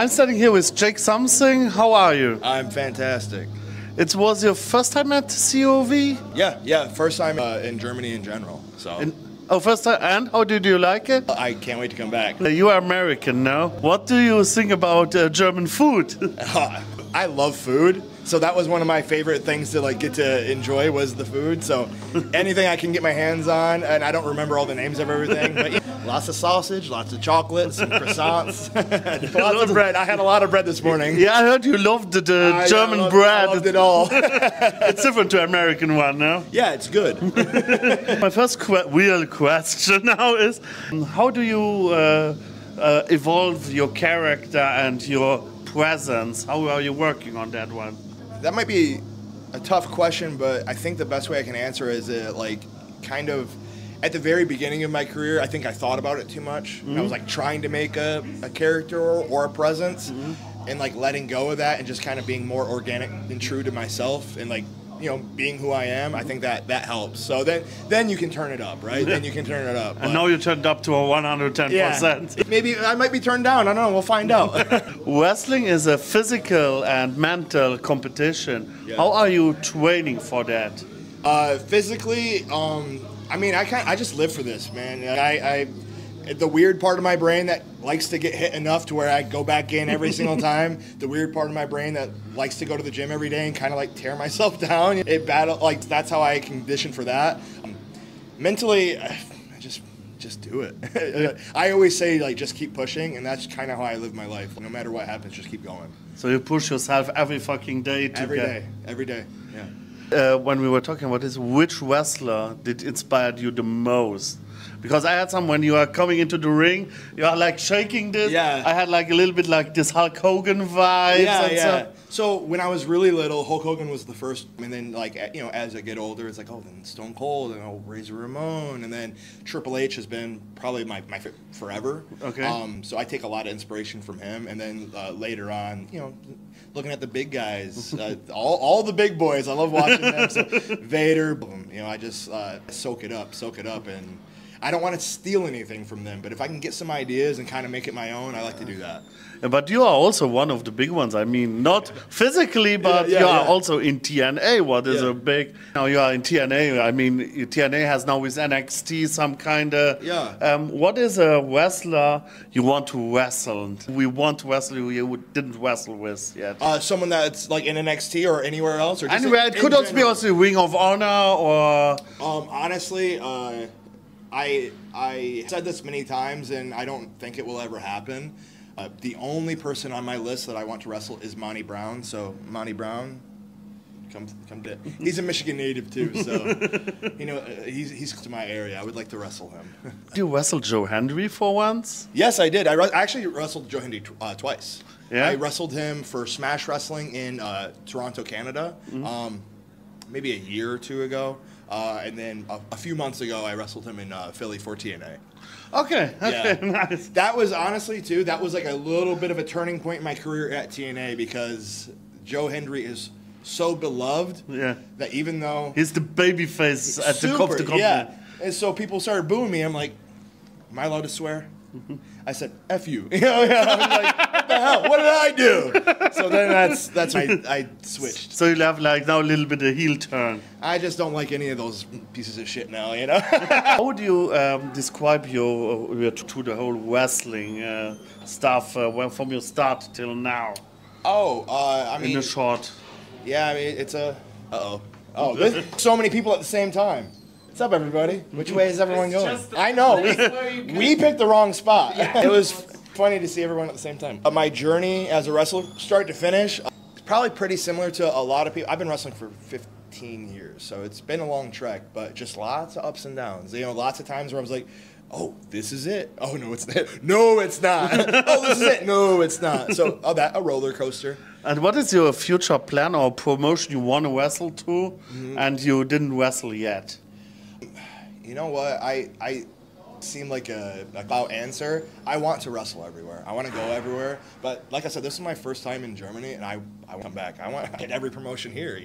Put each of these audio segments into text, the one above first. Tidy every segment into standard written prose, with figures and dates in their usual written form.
I'm standing here with Jake Something. How are you? I'm fantastic. It was your first time at COV? Yeah, first time in Germany in general. So. First time, and how did you like it? I can't wait to come back. You are American now. What do you think about German food? I love food, so that was one of my favorite things to get to enjoy was the food. So anything I can get my hands on, and I don't remember all the names of everything, but lots of sausage, lots of chocolate, some croissants, lots of bread. I had a lot of bread this morning. Yeah, I heard you loved the German bread. I loved it all. It's different to American one, no? Yeah, it's good. My first real question now is, how do you evolve your character and your presence? How are you working on that one? That might be a tough question, but I think the best way I can answer is kind of at the very beginning of my career, I think I thought about it too much. Mm-hmm. I was trying to make a character or a presence, and letting go of that and just kind of being more organic and true to myself and being who I am. I think that helps. So then you can turn it up, right? Then you can turn it up. And now you turned up to a 110%. Yeah. Maybe I might be turned down. I don't know. We'll find out. Wrestling is a physical and mental competition. Yeah. How are you training for that? Physically, I just live for this, man. The weird part of my brain that likes to get hit enough to where I go back in every single time. The weird part of my brain that likes to go to the gym every day and kind of tear myself down. That's how I condition for that. Mentally, I just do it. I always say just keep pushing, and that's kind of how I live my life. No matter what happens, just keep going. So you push yourself every fucking day. Every day. Yeah. When we were talking about this, which wrestler did inspire you the most? Because I had some, when you are coming into the ring, you are shaking this. Yeah. I had a little bit this Hulk Hogan vibes. Yeah. So when I was really little, Hulk Hogan was the first, and then as I get older, it's then Stone Cold and Razor Ramon, and then Triple H has been probably my favorite forever. Okay. So I take a lot of inspiration from him, and then later on, looking at the big guys, all the big boys, I love watching them. So Vader, I just soak it up, and I don't want to steal anything from them, but if I can get some ideas and kind of make it my own, I like to do that. But you are also one of the big ones. I mean, not physically, but you are also in TNA. What is a big... Now you are in TNA. I mean, TNA has now with NXT some kind of... Yeah. What is a wrestler you want to wrestle? We want to wrestle who you didn't wrestle with yet. Someone that's in NXT or anywhere else? Or just anywhere. It could also be also Ring of Honor or... Honestly, I said this many times, and I don't think it will ever happen. The only person on my list that I want to wrestle is Monty Brown. So Monty Brown, come to. He's a Michigan native too, so he's to my area. I would like to wrestle him. Did you wrestle Joe Hendry for once? Yes, I did. I actually wrestled Joe Hendry twice. Yeah. I wrestled him for Smash Wrestling in Toronto, Canada, maybe a year or two ago. And then a few months ago, I wrestled him in Philly for TNA. Okay, nice. That was honestly, too, that was a little bit of a turning point in my career at TNA because Joe Hendry is so beloved that even though... He's the baby face at the company. Yeah, and so people started booing me. I'm like, am I allowed to swear? I said, F you. I'm like, what the hell? What did I do? So then that's I switched. So you have now a little bit of heel turn. I just don't like any of those pieces of shit now, How would you describe your to the whole wrestling stuff from your start till now? I mean... In a short. Yeah, I mean, it's a... there's so many people at the same time. What's up, everybody? Which way is everyone going? I know, we picked the wrong spot. Yeah. It was funny to see everyone at the same time. My journey as a wrestler, start to finish, is probably pretty similar to a lot of people. I've been wrestling for 15 years, so it's been a long trek, but just lots of ups and downs. Lots of times where I was like, oh, this is it. Oh, no, it's not. No, it's not. Oh, this is it. No, it's not. So, a roller coaster. And what is your future plan or promotion you want to wrestle to, and you didn't wrestle yet? You know what? I seem like a clout answer. I want to wrestle everywhere. I want to go everywhere. But like I said, this is my first time in Germany, and I want to come back. I want to get every promotion here.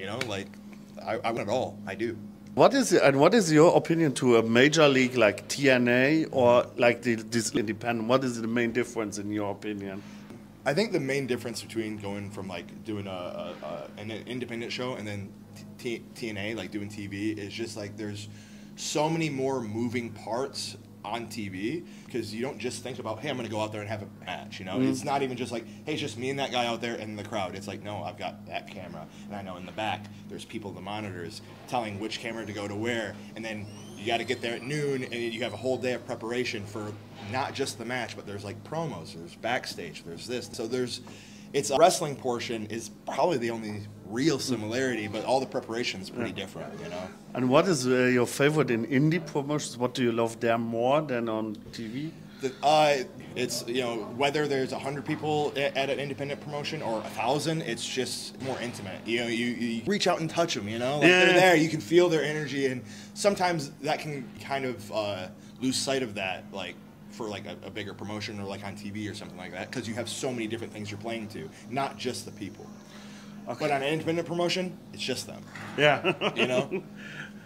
I want it all. I do. What is your opinion to a major league like TNA or this independent? What is the main difference in your opinion? I think the main difference between going from like doing an independent show and then TNA, like doing TV, is just like there's so many more moving parts on TV, because you don't just think about, hey, I'm going to go out there and have a match, you know? It's not even just like, hey, it's just me and that guy out there and the crowd. It's like, no, I've got that camera, and I know in the back there's people, the monitors, telling which camera to go to where, and then you got to get there at noon, and you have a whole day of preparation for not just the match, but there's like promos, there's backstage, there's this. So it's a wrestling portion is probably the only real similarity, but all the preparation is pretty different, you know. And what is your favorite in indie promotions? What do you love there more than on TV? It's, you know, whether there's 100 people at an independent promotion or 1,000, it's just more intimate. You know, you reach out and touch them, you know? Like they're there, you can feel their energy, and sometimes that can kind of lose sight of that, like, for like a bigger promotion or like on TV or something like that, because you have so many different things you're playing to, not just the people. Okay. But on an independent promotion, it's just them. Yeah. You know?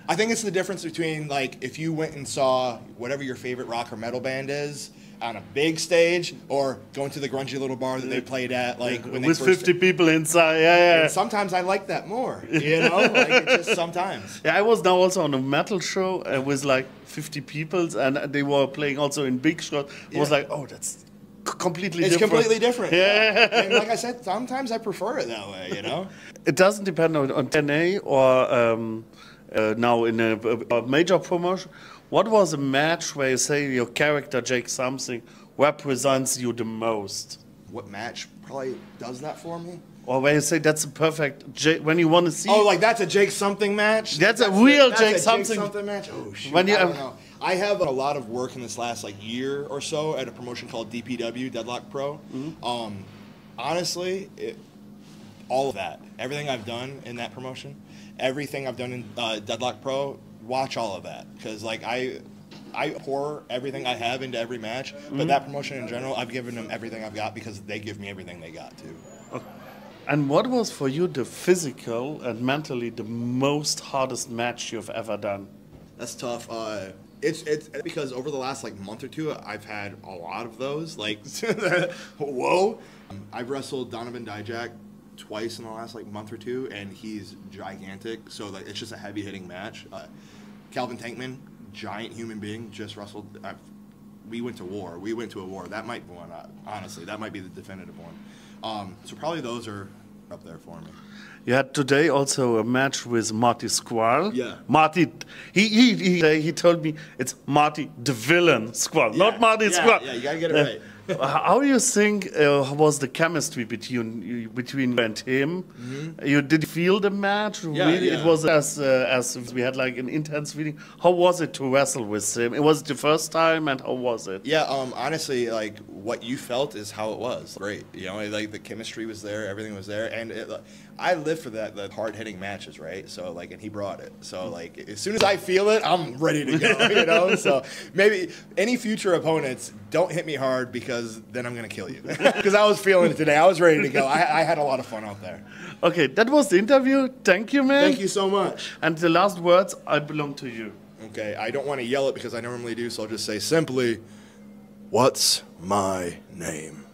I think it's the difference between, like, if you went and saw whatever your favorite rock or metal band is on a big stage, or going to the grungy little bar that they played at, like, when they with 50 people inside, yeah. And sometimes I like that more, you know? Like, it's just sometimes. Yeah, I was now also on a metal show with, like, 50 people, and they were playing also in big shows. I was like, oh, that's completely different. It's completely different. Yeah. And like I said, sometimes I prefer it that way, you know? It doesn't depend on TNA or now in a major promotion. What was a match where you say your character, Jake Something, represents you the most? What match probably does that for me? Or where you say that's a perfect when you want to see. Oh, like that's a Jake Something match? That's a real Jake Something. Something. Jake Something match? Oh, shoot. I don't know. I have a lot of work in this last like year or so at a promotion called DPW, Deadlock Pro. Honestly, all of that, everything I've done in that promotion, everything I've done in Deadlock Pro, watch all of that, because like I pour everything I have into every match, but that promotion in general, I've given them everything I've got because they give me everything they got too. Okay. And what was for you the physical and mentally the most hardest match you've ever done? That's tough. It's because over the last like month or two, I've had a lot of those. Like, whoa! I've wrestled Donovan Dijak twice in the last like month or two, and he's gigantic. So like, it's just a heavy hitting match. Calvin Tankman, giant human being, just wrestled. We went to war. We went to a war. That might be one. Honestly, that might be the definitive one. So probably those are up there for me. You had today also a match with Marty Squall. Yeah. Marty, he told me it's Marty the villain Squall, not Marty Squall. Yeah, you gotta get it right. How do you think was the chemistry between you and him? Did you feel the match? Yeah, really? yeah. It was as if we had like an intense feeling. How was it to wrestle with him? It was the first time, and how was it? Yeah, honestly, like what you felt is how it was. Great, you know, like the chemistry was there, everything was there, and I live for that, the hard hitting matches, right? So like, and he brought it. So like, as soon as I feel it, I'm ready to go. You know, so maybe any future opponents don't hit me hard, because then I'm gonna kill you. Because I was feeling it today. I was ready to go. I had a lot of fun out there. Okay, that was the interview. Thank you, man. Thank you so much. And the last words, I belong to you. Okay, I don't want to yell it because I normally do, so I'll just say simply, what's my name?